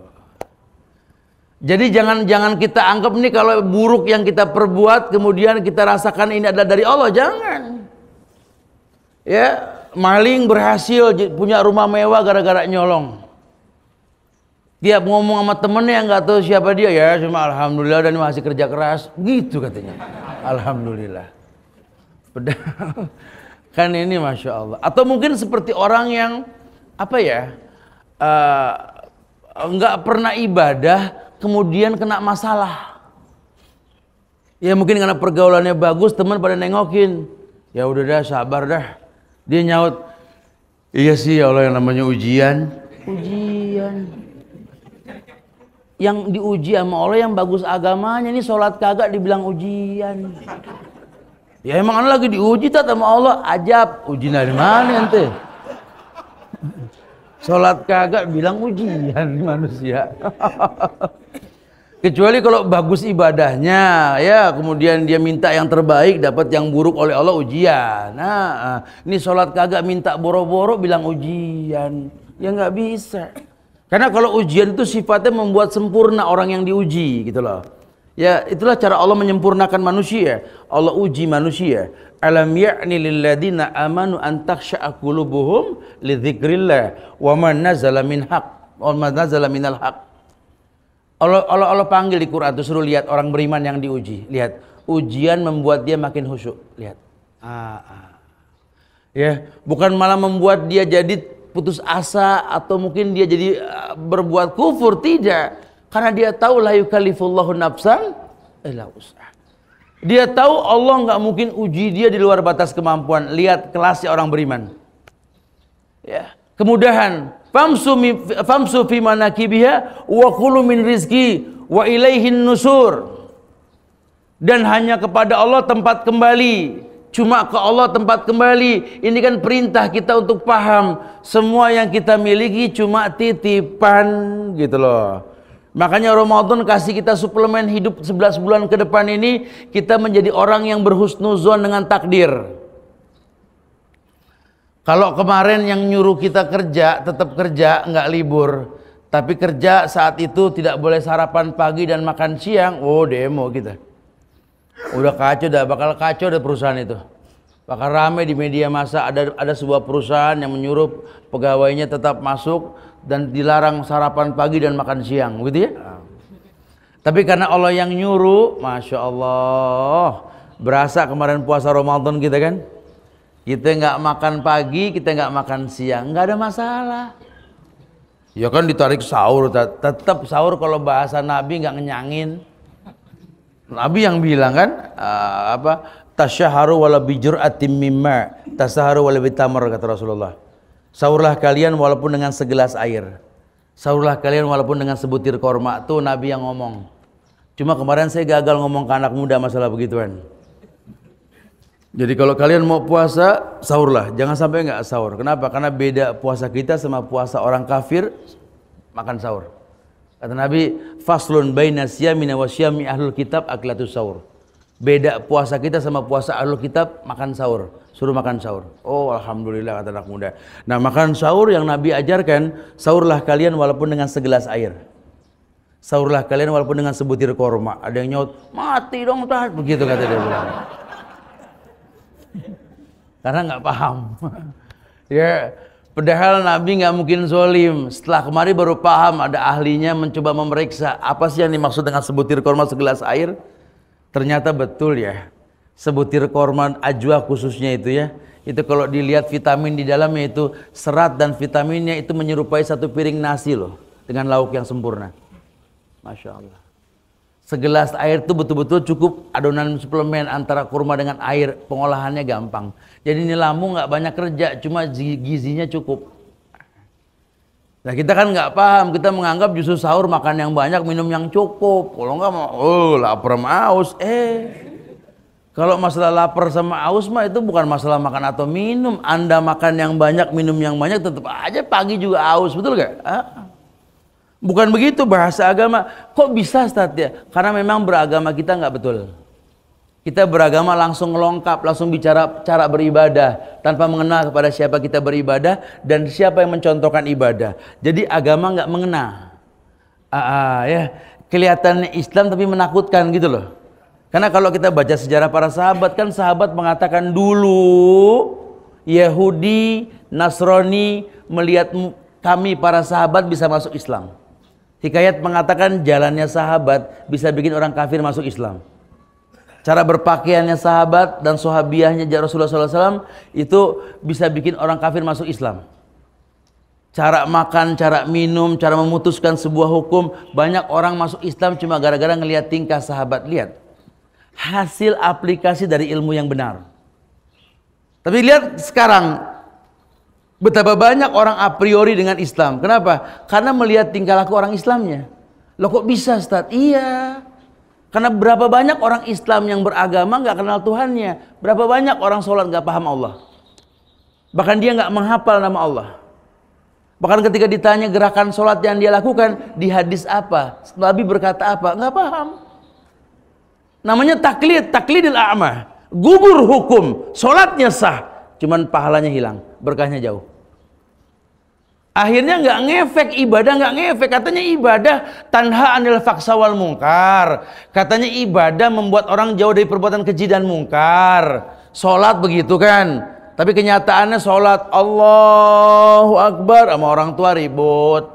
Jadi jangan kita anggap nih kalau buruk yang kita perbuat kemudian kita rasakan ini adalah dari Allah, jangan. Ya, maling berhasil punya rumah mewah gara-gara nyolong. Dia ngomong sama temennya nggak tahu siapa dia, ya cuma alhamdulillah dan masih kerja keras, gitu katanya. Alhamdulillah. Padahal kan ini masya Allah. Atau mungkin seperti orang yang apa ya, nggak pernah ibadah kemudian kena masalah. Ya mungkin karena pergaulannya bagus, teman pada nengokin. Ya udah dah, sabar dah. Dia nyaut, iya sih ya Allah, yang namanya ujian. Ujian. Yang diuji sama Allah yang bagus agamanya, ini sholat kagak dibilang ujian. Ya emang anda lagi diuji tak sama Allah, ajab. Uji dari mana ente? Sholat kagak bilang ujian manusia. Kecuali kalau bagus ibadahnya, ya kemudian dia minta yang terbaik, dapat yang buruk oleh Allah, ujian. Nah, ini sholat kagak minta boro-boro bilang ujian, ya nggak bisa. Karena kalau ujian itu sifatnya membuat sempurna orang yang diuji, gitu loh. Ya itulah cara Allah menyempurnakan manusia. Allah uji manusia. Alam ya'ni lilladzina amanu an takhsha'a qulubuhum li dzikrillah wa man nazala min haq wa man nazala minal haq. Allah panggil di Quran, tuh suruh lihat orang beriman yang diuji. Lihat, ujian membuat dia makin khusyuk. Lihat. Ya, bukan malah membuat dia jadi putus asa atau mungkin dia jadi berbuat kufur, tidak. Karena dia tahu la yukallifullahu nafsan illa wus'aha. Dia tahu Allah nggak mungkin uji dia di luar batas kemampuan. Lihat kelasnya orang beriman. Ya, kemudahan. Famsu fi manakibiha wa kulu min rizki wa ilaihin nusur. Dan hanya kepada Allah tempat kembali. Cuma ke Allah tempat kembali. Ini kan perintah kita untuk paham. Semua yang kita miliki cuma titipan gitu loh. Makanya Ramadan kasih kita suplemen hidup 11 bulan ke depan ini, kita menjadi orang yang berhusnuzon dengan takdir. Kalau kemarin yang nyuruh kita kerja, tetap kerja, nggak libur. Tapi kerja saat itu tidak boleh sarapan pagi dan makan siang, oh demo kita. Udah kacau, bakal kacau deh perusahaan itu. Bakal rame di media massa, ada sebuah perusahaan yang menyuruh pegawainya tetap masuk dan dilarang sarapan pagi dan makan siang, begitu ya? Tapi karena Allah yang nyuruh, masya Allah, berasa kemarin puasa Ramadan kita kan, kita nggak makan pagi, kita nggak makan siang, nggak ada masalah. Ya kan ditarik sahur, tetap sahur kalau bahasa Nabi nggak ngenyangin. Nabi yang bilang kan, tasyaharu wala bijur'atim mimma, tasaharu wala bitamar, kata Rasulullah. Sahurlah kalian walaupun dengan segelas air. Sahurlah kalian walaupun dengan sebutir korma. Tuh Nabi yang ngomong. Cuma kemarin saya gagal ngomong ke anak muda masalah begituan. Jadi kalau kalian mau puasa, sahurlah. Jangan sampai nggak sahur. Kenapa? Karena beda puasa kita sama puasa orang kafir makan sahur. Kata Nabi, faslun baina siyamina wa siyami ahlul kitab aklatus sahur. Beda puasa kita sama puasa ahlul kitab makan sahur. Suruh makan sahur. Oh alhamdulillah, kata anak muda. Nah makan sahur yang Nabi ajarkan, sahurlah kalian walaupun dengan segelas air. Sahurlah kalian walaupun dengan sebutir korma. Ada yang nyaut, mati dong Ustaz, begitu kata dia bilang. karena nggak paham. Ya, padahal Nabi nggak mungkin zolim. Setelah kemari baru paham, ada ahlinya mencoba memeriksa apa sih yang dimaksud dengan sebutir korma segelas air. Ternyata betul ya, sebutir korma ajwa khususnya itu ya, itu kalau dilihat vitamin di dalamnya itu serat dan vitaminnya itu menyerupai satu piring nasi loh, dengan lauk yang sempurna. Masya Allah. Segelas air itu betul-betul cukup adonan suplemen antara kurma dengan air, pengolahannya gampang. Jadi ini lambung nggak banyak kerja, cuma gizinya cukup. Nah kita kan nggak paham, kita menganggap justru sahur makan yang banyak, minum yang cukup. Kalau nggak mau, lapar sama haus. Kalau masalah lapar sama haus mah itu bukan masalah makan atau minum. Anda makan yang banyak, minum yang banyak, tetap aja pagi juga haus, betul nggak? Bukan begitu bahasa agama. Kok bisa Ustaz ya? Karena memang beragama kita nggak betul. Kita beragama langsung lengkap, langsung bicara cara beribadah tanpa mengenal kepada siapa kita beribadah dan siapa yang mencontohkan ibadah. Jadi agama nggak mengena. Ya, kelihatannya Islam tapi menakutkan gitu loh. Karena kalau kita baca sejarah para sahabat, kan sahabat mengatakan dulu Yahudi, Nasrani melihat kami para sahabat bisa masuk Islam. Hikayat mengatakan jalannya sahabat bisa bikin orang kafir masuk Islam. Cara berpakaiannya sahabat dan sahabiahnya Rasulullah SAW itu bisa bikin orang kafir masuk Islam. Cara makan, cara minum, cara memutuskan sebuah hukum, banyak orang masuk Islam cuma gara-gara ngelihat tingkah sahabat. Lihat hasil aplikasi dari ilmu yang benar. Tapi lihat sekarang, betapa banyak orang a priori dengan Islam. Kenapa? Karena melihat tingkah laku orang Islamnya. Loh kok bisa Ustaz? Iya. Karena berapa banyak orang Islam yang beragama nggak kenal Tuhannya. Berapa banyak orang sholat nggak paham Allah. Bahkan dia nggak menghafal nama Allah. Bahkan ketika ditanya gerakan sholat yang dia lakukan, di hadis apa? Nabi berkata apa? Nggak paham. Namanya taklidil a'ma. Gugur hukum. Sholatnya sah. Cuman pahalanya hilang, berkahnya jauh. Akhirnya nggak ngefek ibadah, nggak ngefek. Katanya ibadah tanha anil faksa wal mungkar. Katanya ibadah membuat orang jauh dari perbuatan keji dan mungkar. Sholat begitu kan. Tapi kenyataannya sholat Allahu Akbar sama orang tua ribut.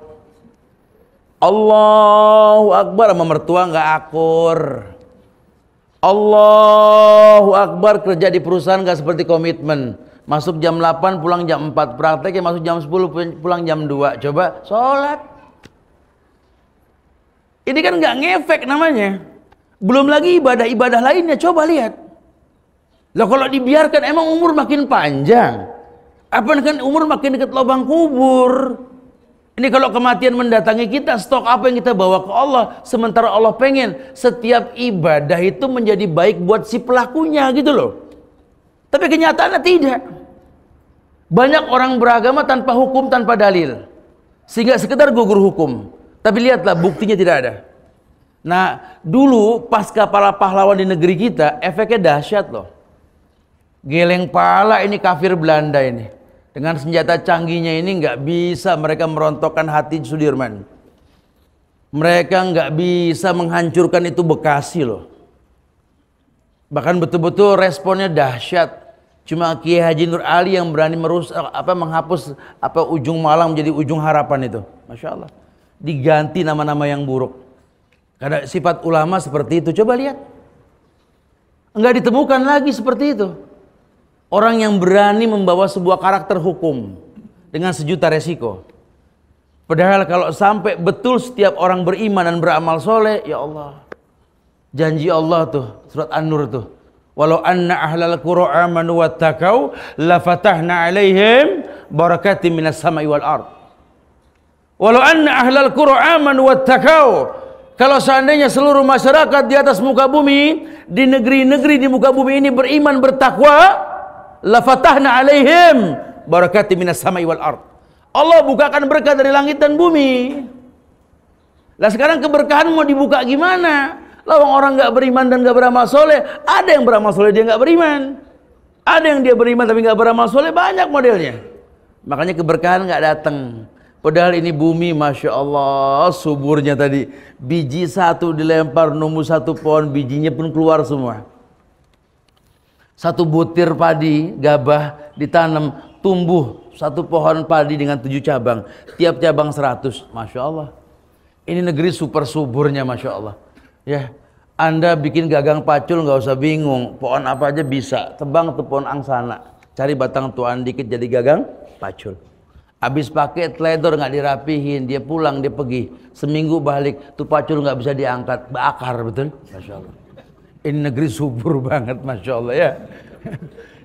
Allahu Akbar sama mertua nggak akur. Allahu Akbar kerja di perusahaan nggak seperti komitmen. Masuk jam 8 pulang jam 4, prakteknya masuk jam 10 pulang jam 2. Coba sholat. Ini kan nggak ngefek namanya. Belum lagi ibadah-ibadah lainnya, coba lihat. Lah kalau dibiarkan emang umur makin panjang. Apa kan umur makin dekat lubang kubur. Ini kalau kematian mendatangi kita, stok apa yang kita bawa ke Allah. Sementara Allah pengen setiap ibadah itu menjadi baik buat si pelakunya gitu loh. Tapi kenyataannya tidak. Banyak orang beragama tanpa hukum, tanpa dalil. Sehingga sekedar gugur hukum. Tapi lihatlah buktinya tidak ada. Nah dulu pasca para pahlawan di negeri kita, efeknya dahsyat loh. Geleng pala ini kafir Belanda ini. Dengan senjata canggihnya ini nggak bisa mereka merontokkan hati Sudirman. Mereka nggak bisa menghancurkan itu Bekasi loh. Bahkan betul-betul responnya dahsyat. Cuma Kiai Haji Nur Ali yang berani menghapus ujung malang menjadi ujung harapan itu. Masya Allah. Diganti nama-nama yang buruk. Karena sifat ulama seperti itu. Coba lihat. Enggak ditemukan lagi seperti itu. Orang yang berani membawa sebuah karakter hukum dengan sejuta resiko. Padahal kalau sampai betul setiap orang beriman dan beramal soleh, ya Allah. Janji Allah tuh, surat An-Nur tuh. Walau anna ahlal qura amanu wattaqau la fatahna alaihim barakatim minas sama'i wal ard. Walau anna ahlal qura amanu wattaqau, kalau seandainya seluruh masyarakat di atas muka bumi, di negeri-negeri di muka bumi ini beriman bertakwa, la fatahna alaihim barakatim minas sama'i wal ard. Allah bukakan berkah dari langit dan bumi. Lah sekarang keberkahan mau dibuka gimana? Lawang orang nggak beriman dan nggak beramal soleh. Ada yang beramal soleh dia nggak beriman. Ada yang dia beriman tapi nggak beramal soleh, banyak modelnya. Makanya keberkahan nggak datang. Padahal ini bumi, masya Allah, suburnya tadi. Biji satu dilempar, nunggu satu pohon, bijinya pun keluar semua. Satu butir padi gabah ditanam, tumbuh satu pohon padi dengan 7 cabang, tiap cabang 100. Masya Allah. Ini negeri super suburnya, Masya Allah. Ya, Anda bikin gagang pacul nggak usah bingung, pohon apa aja bisa. Tebang tuh pohon angsana, cari batang tuaan dikit jadi gagang pacul. Habis pakai teledor nggak dirapihin, dia pulang, dia pergi, seminggu balik, tuh pacul nggak bisa diangkat, bakar. Betul, Masya Allah. Ini negeri subur banget, Masya Allah ya.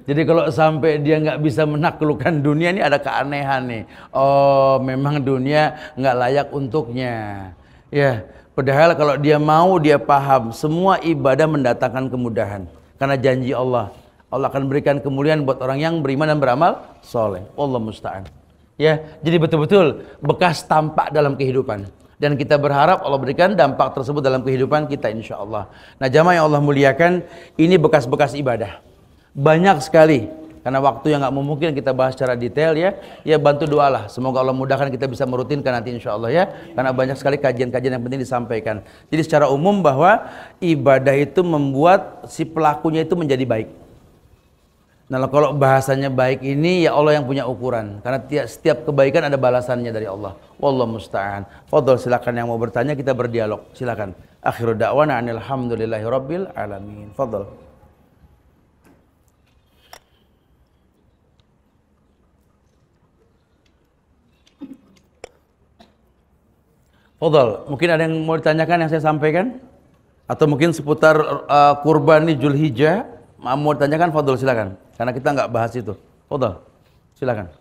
Jadi kalau sampai dia nggak bisa menaklukkan dunia, ini ada keanehan nih. Oh, memang dunia nggak layak untuknya. Ya, padahal kalau dia mau, dia paham, semua ibadah mendatangkan kemudahan. Karena janji Allah, Allah akan berikan kemuliaan buat orang yang beriman dan beramal soleh. Allah musta'an. Ya, jadi betul-betul bekas tampak dalam kehidupan. Dan kita berharap Allah berikan dampak tersebut dalam kehidupan kita, insya Allah. Nah, jamaah yang Allah muliakan, ini bekas-bekas ibadah. Banyak sekali, karena waktu yang nggak memungkinkan kita bahas secara detail ya. Ya bantu doalah, semoga Allah mudahkan kita bisa merutinkan nanti insya Allah ya. Karena banyak sekali kajian-kajian yang penting disampaikan. Jadi secara umum bahwa ibadah itu membuat si pelakunya itu menjadi baik. Nah kalau bahasanya baik ini ya Allah yang punya ukuran. Karena setiap kebaikan ada balasannya dari Allah. Wallahu musta'an. Fadhol, silakan yang mau bertanya, kita berdialog. Silakan. Akhiru da'wana alhamdulillahi rabbil alamin. Fadhol. Fadhal, mungkin ada yang mau ditanyakan yang saya sampaikan? Atau mungkin seputar kurban di Zulhijjah, mau ditanyakan, Fadhal silakan. Karena kita nggak bahas itu. Fadhal, silakan.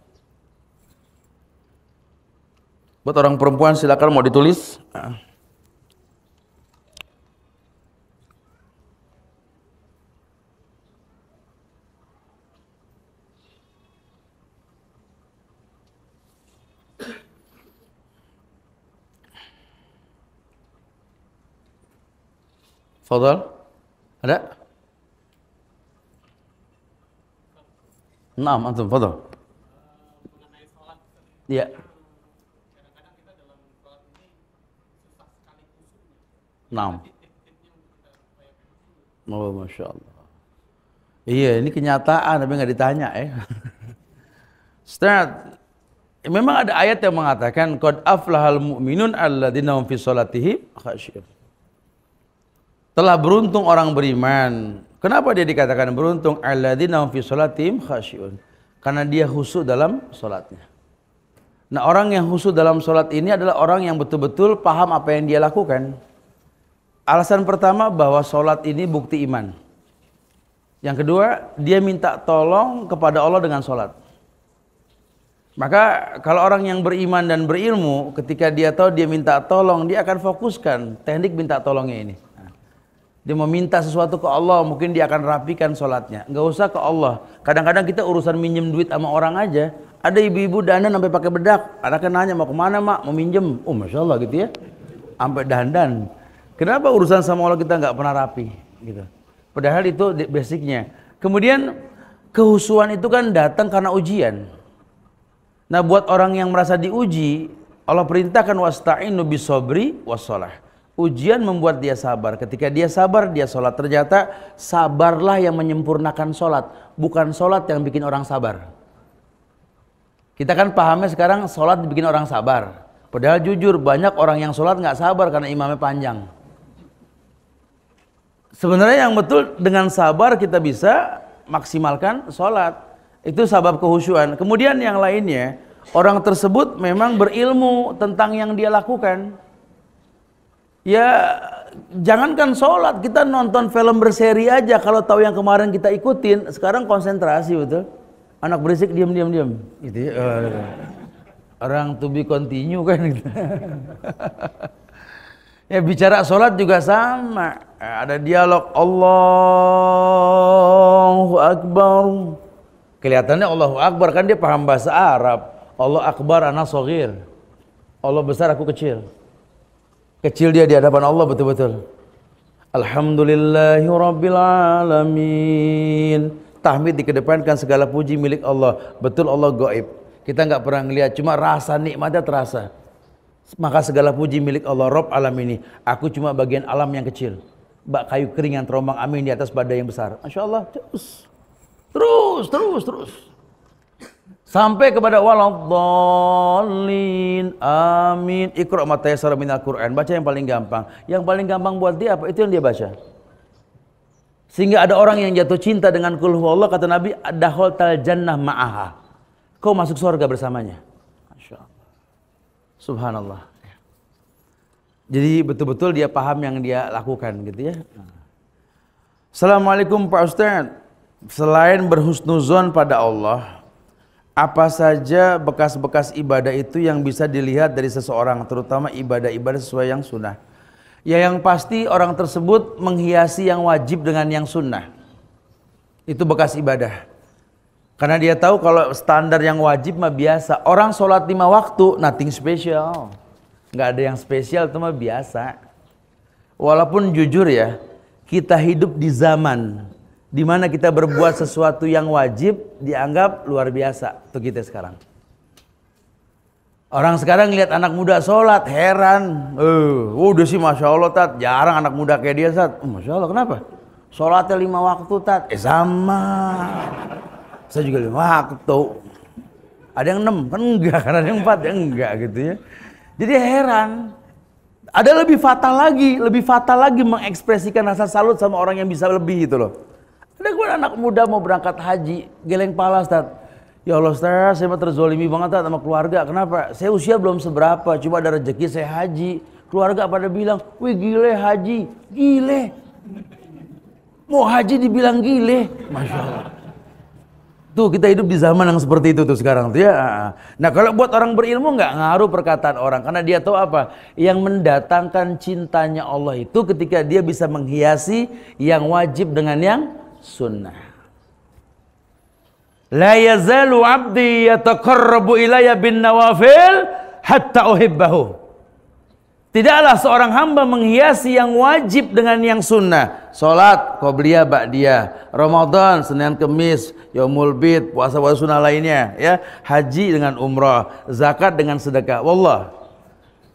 Buat orang perempuan silakan mau ditulis. Fadhal, ada? Naam, antum, fadhal. Iya. Naam. Oh, Masya Allah. Iya, ini kenyataan tapi nggak ditanya ya. Ustaz, memang ada ayat yang mengatakan qad aflahal mu'minun alladzina hum fi sholatihim khasyiyun. Telah beruntung orang beriman. Kenapa dia dikatakan beruntung? Alladzina hum fi sholatihim khasyiyun. Karena dia khusyuk dalam sholatnya. Nah, orang yang khusyuk dalam sholat ini adalah orang yang betul-betul paham apa yang dia lakukan. Alasan pertama bahwa sholat ini bukti iman. Yang kedua, dia minta tolong kepada Allah dengan sholat. Maka kalau orang yang beriman dan berilmu, ketika dia tahu dia minta tolong, dia akan fokuskan teknik minta tolongnya ini. Dia meminta sesuatu ke Allah, mungkin dia akan rapikan sholatnya. Nggak usah ke Allah. Kadang-kadang kita urusan minjem duit sama orang aja. Ada ibu-ibu dandan sampai pakai bedak. Anaknya nanya, mau kemana mak? Mau minjem. Oh Masya Allah gitu ya. Sampai dandan. Kenapa urusan sama Allah kita nggak pernah rapi? Gitu. Padahal itu basicnya. Kemudian kehusuan itu kan datang karena ujian. Nah buat orang yang merasa diuji, Allah perintahkan wasta'inu bisobri wassalah. Ujian membuat dia sabar. Ketika dia sabar, dia sholat. Ternyata sabarlah yang menyempurnakan sholat. Bukan sholat yang bikin orang sabar. Kita kan pahamnya sekarang sholat bikin orang sabar. Padahal jujur banyak orang yang sholat nggak sabar karena imamnya panjang. Sebenarnya yang betul dengan sabar kita bisa maksimalkan sholat. Itu sebab kehusyuan. Kemudian yang lainnya, orang tersebut memang berilmu tentang yang dia lakukan. Ya jangankan sholat, kita nonton film berseri aja kalau tahu yang kemarin kita ikutin, sekarang konsentrasi betul. Anak berisik diam gitu ya. Orang to be continue kan gitu. Ya bicara sholat juga sama, ada dialog Allahu Akbar. Kelihatannya Allahu Akbar kan dia paham bahasa Arab. Allah Akbar ana shaghir. Allah besar aku kecil. Kecil dia di hadapan Allah betul-betul. Alhamdulillahi rabbil alamin. Tahmid dikedepankan, segala puji milik Allah. Betul Allah gaib. Kita nggak pernah ngelihat, cuma rasa nikmatnya terasa. Maka segala puji milik Allah Rabb alam ini. Aku cuma bagian alam yang kecil. Bak kayu kering yang terombang ambing di atas badai yang besar. Masya Allah, terus Terus. Sampai kepada waladhdallin. Amin. Iqra' ma tayassara minal Qur'an. Baca yang paling gampang. Yang paling gampang buat dia apa? Itu yang dia baca. Sehingga ada orang yang jatuh cinta dengan qul huwallah, kata Nabi, dakhaltal jannah ma'aha. Kau masuk surga bersamanya. Masya Allah. Subhanallah. Jadi betul-betul dia paham yang dia lakukan gitu ya. Assalamualaikum Pak Ustaz. Selain berhusnuzon pada Allah, apa saja bekas-bekas ibadah itu yang bisa dilihat dari seseorang, terutama ibadah-ibadah sesuai yang sunnah? Ya, yang pasti orang tersebut menghiasi yang wajib dengan yang sunnah. Itu bekas ibadah. Karena dia tahu kalau standar yang wajib mah biasa. Orang sholat 5 waktu, nothing special. Nggak ada yang spesial, itu mah biasa. Walaupun jujur ya, kita hidup di zaman di mana kita berbuat sesuatu yang wajib dianggap luar biasa. Itu kita sekarang. Orang sekarang lihat anak muda sholat, heran. Udah sih Masya Allah Tat, jarang anak muda kayak dia Tat. Masya Allah, kenapa? Sholatnya 5 waktu Tat. Sama. Saya juga 5 waktu. Ada yang 6, kan enggak. Kan ada yang 4, ya enggak gitu ya. Jadi heran. Ada lebih fatal lagi mengekspresikan rasa salut sama orang yang bisa lebih gitu loh. Ada gue anak muda mau berangkat haji, geleng pala Ustaz. Ya Allah Ustaz, saya mah terzolimi banget Ustaz sama keluarga. Kenapa? Saya usia belum seberapa, cuma ada rezeki saya haji. Keluarga pada bilang, wih gile haji, gile. Mau haji dibilang gile, Masya Allah. Tuh kita hidup di zaman yang seperti itu tuh sekarang tuh ya. Nah kalau buat orang berilmu nggak ngaruh perkataan orang, karena dia tahu apa yang mendatangkan cintanya Allah itu ketika dia bisa menghiasi yang wajib dengan yang sunnah. La yazalu abdi yataqarrabu ilayya bin nawafil hatta uhibbahu. Tidaklah seorang hamba menghiasi yang wajib dengan yang sunnah. Salat, qobliyah, ba'diyah, Ramadan, Senin, Kemis, Yaumul Bid, puasa-puasa sunnah lainnya, ya, haji dengan umrah, zakat dengan sedekah. Wallah.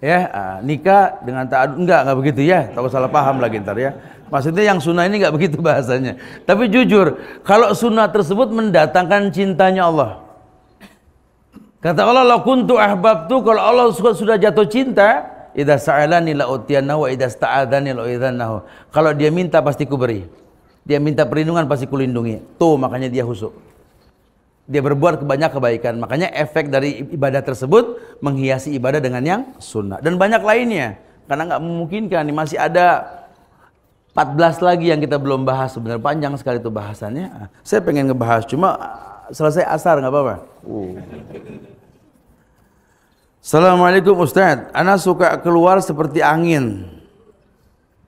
Ya, nikah dengan ta'adud, enggak begitu ya. Tahu salah paham lagi ntar ya. Maksudnya yang sunnah ini enggak begitu bahasanya. Tapi jujur, kalau sunnah tersebut mendatangkan cintanya Allah. Kata Allah, "La kuntu ahbabtu", kalau Allah sudah jatuh cinta, idza sa'alani la utiyannahu wa idza sta'adzani la uidzannahu. Kalau dia minta pasti kuberi. Dia minta perlindungan pasti kulindungi. Tuh makanya dia khusyuk. Dia berbuat banyak kebaikan. Makanya efek dari ibadah tersebut menghiasi ibadah dengan yang sunnah. Dan banyak lainnya. Karena nggak memungkinkan. Masih ada 14 lagi yang kita belum bahas. Sebenarnya panjang sekali itu bahasannya. Saya pengen ngebahas. Cuma selesai asar nggak apa-apa. Assalamualaikum Ustaz. Ana suka keluar seperti angin.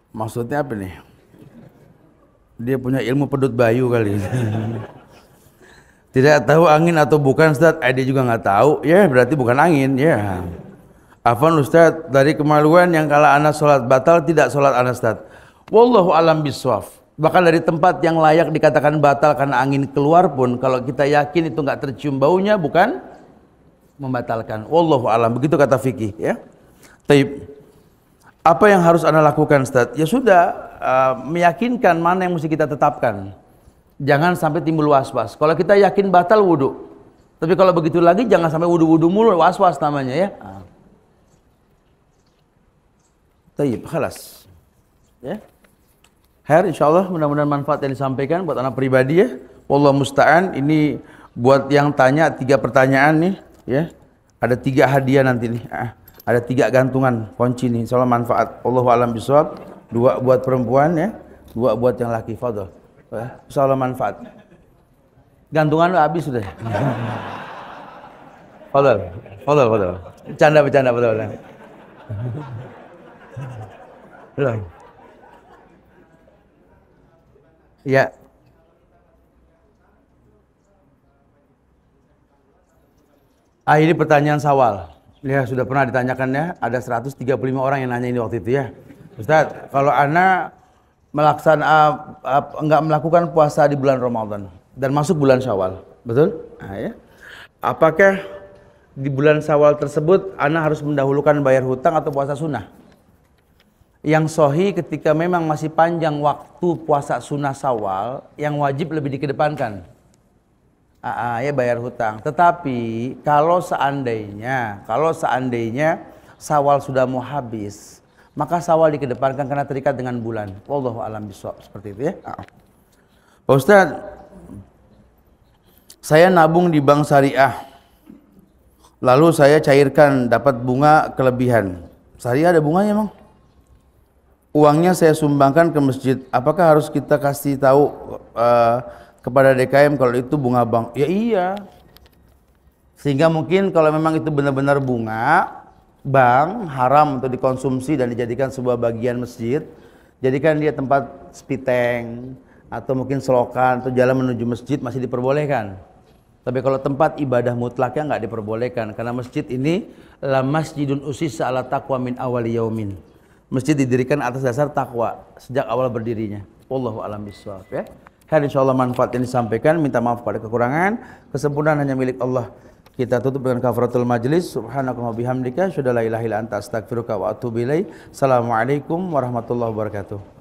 Maksudnya apa nih? Dia punya ilmu pedut bayu kali. Tidak tahu angin atau bukan Ustaz. Dia juga nggak tahu. Ya berarti bukan angin. Ya. Afwan Ustaz, dari kemaluan yang kala ana sholat batal tidak sholat ana Ustaz. Wallahu alam biswaf. Bahkan dari tempat yang layak dikatakan batal karena angin keluar pun, kalau kita yakin itu nggak tercium baunya, bukan membatalkan. Wallahu alam, begitu kata fikih ya. Taib. Apa yang harus Anda lakukan Ustaz? Ya sudah, meyakinkan mana yang mesti kita tetapkan. Jangan sampai timbul was-was. Kalau kita yakin batal wudu. Tapi kalau begitu lagi jangan sampai wudu-wudu mulu, was-was namanya ya. Taib, khalas. Ya. Her, insyaallah mudah-mudahan manfaat yang disampaikan buat anak pribadi ya. Wallahu musta'an. Ini buat yang tanya 3 pertanyaan nih. Ya, ada 3 hadiah nanti nih. Ada 3 gantungan kunci nih. Insyaallah manfaat. Allahu a'lam bishawab. 2 buat perempuan ya, 2 buat yang laki. Fadhil. Insyaallah manfaat. Gantungan lu habis sudah. Fadhil. Bercanda Fadhil. Belum. Ya. Ini pertanyaan Syawal. Ya sudah pernah ditanyakan ya. Ada 135 orang yang nanya ini waktu itu ya. Ustaz, kalau ana enggak melakukan puasa di bulan Ramadan dan masuk bulan Syawal, betul? Ya. Apakah di bulan Syawal tersebut ana harus mendahulukan bayar hutang atau puasa sunnah? Yang sahih ketika memang masih panjang waktu puasa sunnah Syawal, yang wajib lebih dikedepankan. Ya bayar hutang. Tetapi kalau seandainya Syawal sudah mau habis, maka Syawal dikedepankan karena terikat dengan bulan. Wallahu a'lam bishawab, seperti itu ya. Pak Ustadz, saya nabung di bank syariah, lalu saya cairkan dapat bunga kelebihan. Syariah ada bunganya emang? Uangnya saya sumbangkan ke masjid. Apakah harus kita kasih tahu kepada DKM kalau itu bunga bank? Ya iya. Sehingga mungkin kalau memang itu benar-benar bunga bank, haram untuk dikonsumsi dan dijadikan sebuah bagian masjid, jadikan dia tempat spiteng atau mungkin selokan atau jalan menuju masjid masih diperbolehkan. Tapi kalau tempat ibadah mutlaknya nggak diperbolehkan, karena masjid ini la masjidun usissa ala taqwa min awali yaumin. Masjid didirikan atas dasar takwa sejak awal berdirinya. Wallahu a'lam bishawab ya. Kan insyaallah manfaat yang disampaikan, minta maaf pada kekurangan, kesempurnaan hanya milik Allah. Kita tutup dengan kafaratul majlis. Subhanakallahumma bihamdika, asyhadu an la ilaha illa anta, astaghfiruka wa atubu ilaik. Assalamualaikum warahmatullahi wabarakatuh.